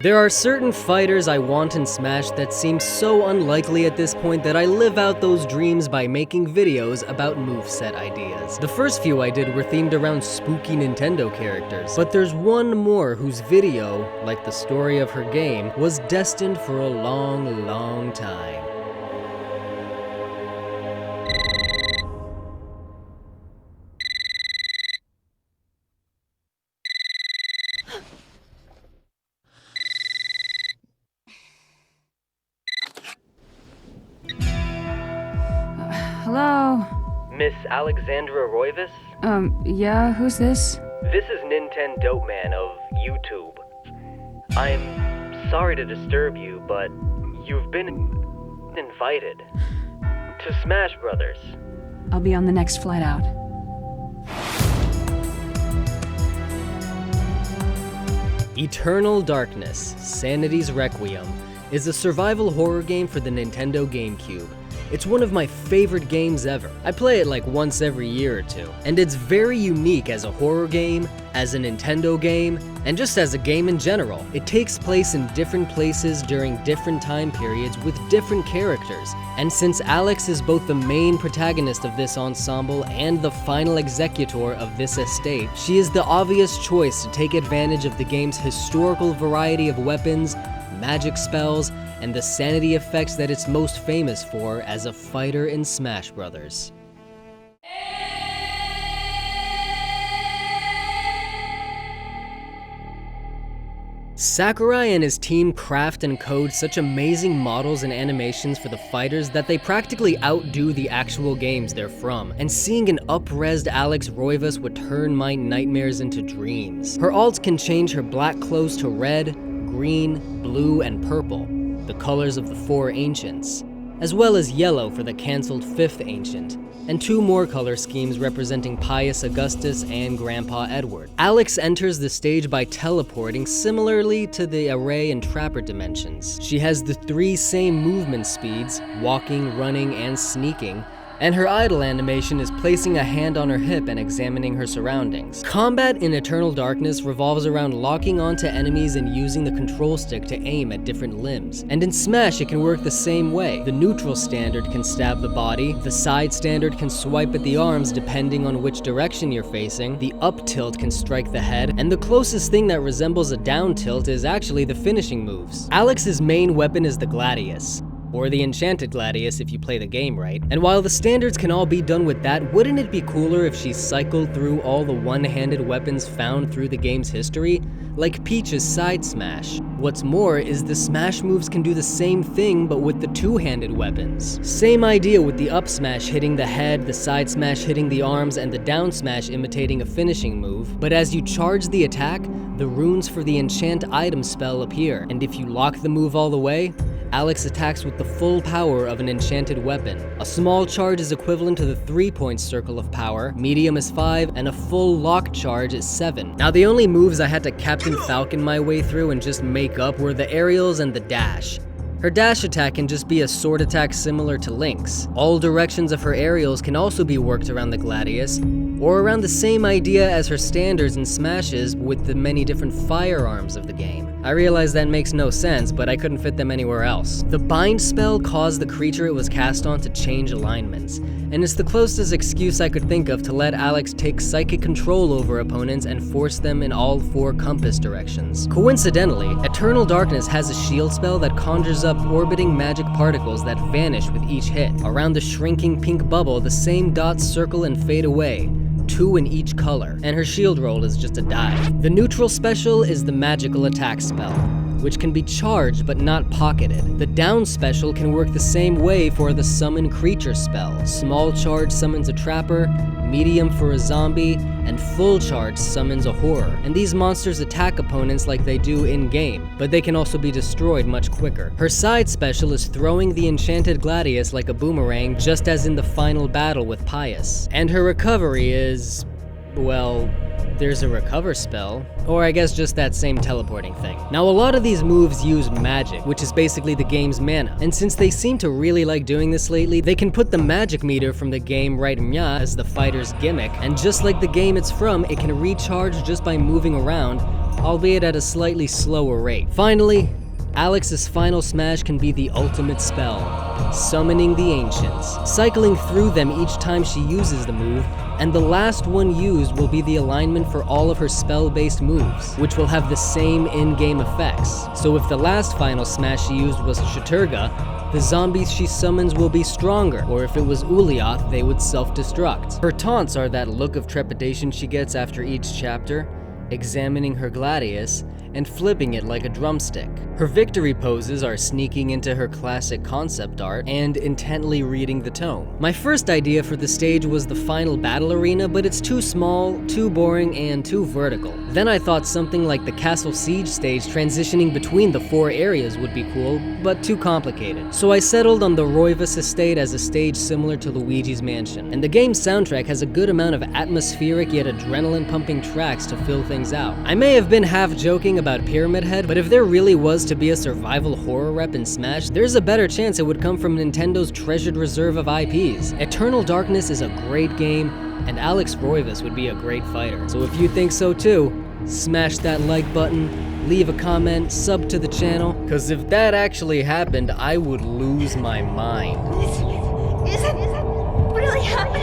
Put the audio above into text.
There are certain fighters I want in Smash that seem so unlikely at this point that I live out those dreams by making videos about moveset ideas. The first few I did were themed around spooky Nintendo characters, but there's one more whose video, like the story of her game, was destined for a long, long time. Hello? Miss Alexandra Roivas? Yeah, who's this? This is NintenDopeman of YouTube. I'm sorry to disturb you, but you've been invited to Smash Brothers. I'll be on the next flight out. Eternal Darkness: Sanity's Requiem is a survival horror game for the Nintendo GameCube. It's one of my favorite games ever. I play it like once every year or two, and it's very unique as a horror game, as a Nintendo game, and just as a game in general. It takes place in different places during different time periods with different characters, and since Alex is both the main protagonist of this ensemble and the final executor of this estate, she is the obvious choice to take advantage of the game's historical variety of weapons, magic spells, and the sanity effects that it's most famous for as a fighter in Smash Brothers. Sakurai and his team craft and code such amazing models and animations for the fighters that they practically outdo the actual games they're from, and seeing an up-resed Alex Roivas would turn my nightmares into dreams. Her alts can change her black clothes to red, green, blue, and purple, the colors of the 4 ancients, as well as yellow for the cancelled 5th ancient, and 2 more color schemes representing Pius Augustus and Grandpa Edward. Alex enters the stage by teleporting similarly to the Array and Trapper dimensions. She has the 3 same movement speeds, walking, running, and sneaking, and her idle animation is placing a hand on her hip and examining her surroundings. Combat in Eternal Darkness revolves around locking onto enemies and using the control stick to aim at different limbs. And in Smash, it can work the same way. The neutral standard can stab the body, the side standard can swipe at the arms depending on which direction you're facing, the up tilt can strike the head, and the closest thing that resembles a down tilt is actually the finishing moves. Alex's main weapon is the Gladius, or the Enchanted Gladius if you play the game right. And while the standards can all be done with that, wouldn't it be cooler if she cycled through all the one-handed weapons found through the game's history? Like Peach's side smash. What's more is the smash moves can do the same thing but with the 2-handed weapons. Same idea with the up smash hitting the head, the side smash hitting the arms, and the down smash imitating a finishing move. But as you charge the attack, the runes for the enchant item spell appear, and if you lock the move all the way, Alex attacks with the full power of an enchanted weapon. A small charge is equivalent to the 3-point circle of power, medium is 5, and a full lock charge is 7. Now the only moves I had to Captain Falcon my way through and just make up were the aerials and the dash. Her dash attack can just be a sword attack similar to Link's. All directions of her aerials can also be worked around the Gladius, or around the same idea as her standards and smashes with the many different firearms of the game. I realize that makes no sense, but I couldn't fit them anywhere else. The bind spell caused the creature it was cast on to change alignments, and it's the closest excuse I could think of to let Alex take psychic control over opponents and force them in all 4 compass directions. Coincidentally, Eternal Darkness has a shield spell that conjures up orbiting magic particles that vanish with each hit. Around the shrinking pink bubble, the same dots circle and fade away, 2 in each color, and her shield roll is just a dive. The neutral special is the magical attack spell, which can be charged but not pocketed. The down special can work the same way for the summon creature spell. Small charge summons a trapper, medium for a zombie, and full charge summons a horror. And these monsters attack opponents like they do in-game, but they can also be destroyed much quicker. Her side special is throwing the enchanted Gladius like a boomerang, just as in the final battle with Pius. And her recovery is, well, there's a recover spell, or I guess just that same teleporting thing. Now a lot of these moves use magic, which is basically the game's mana, and since they seem to really like doing this lately, they can put the magic meter from the game right as the fighter's gimmick, and just like the game it's from, it can recharge just by moving around, albeit at a slightly slower rate. Finally, Alex's final smash can be the ultimate spell, summoning the Ancients, cycling through them each time she uses the move, and the last one used will be the alignment for all of her spell-based moves, which will have the same in-game effects. So if the last final smash she used was Shaturga, the zombies she summons will be stronger, or if it was Ulyaoth, they would self-destruct. Her taunts are that look of trepidation she gets after each chapter, examining her gladius, and flipping it like a drumstick. Her victory poses are sneaking into her classic concept art and intently reading the tome. My first idea for the stage was the final battle arena, but it's too small, too boring, and too vertical. Then I thought something like the Castle Siege stage transitioning between the 4 areas would be cool, but too complicated. So I settled on the Roivas estate as a stage similar to Luigi's Mansion. And the game's soundtrack has a good amount of atmospheric yet adrenaline-pumping tracks to fill things out. I may have been half joking about Pyramid Head, but if there really was to be a survival horror rep in Smash, there's a better chance it would come from Nintendo's treasured reserve of IPs. Eternal Darkness is a great game, and Alex Roivas would be a great fighter. So if you think so too, smash that like button, leave a comment, sub to the channel, cause if that actually happened, I would lose my mind. Is it really happening?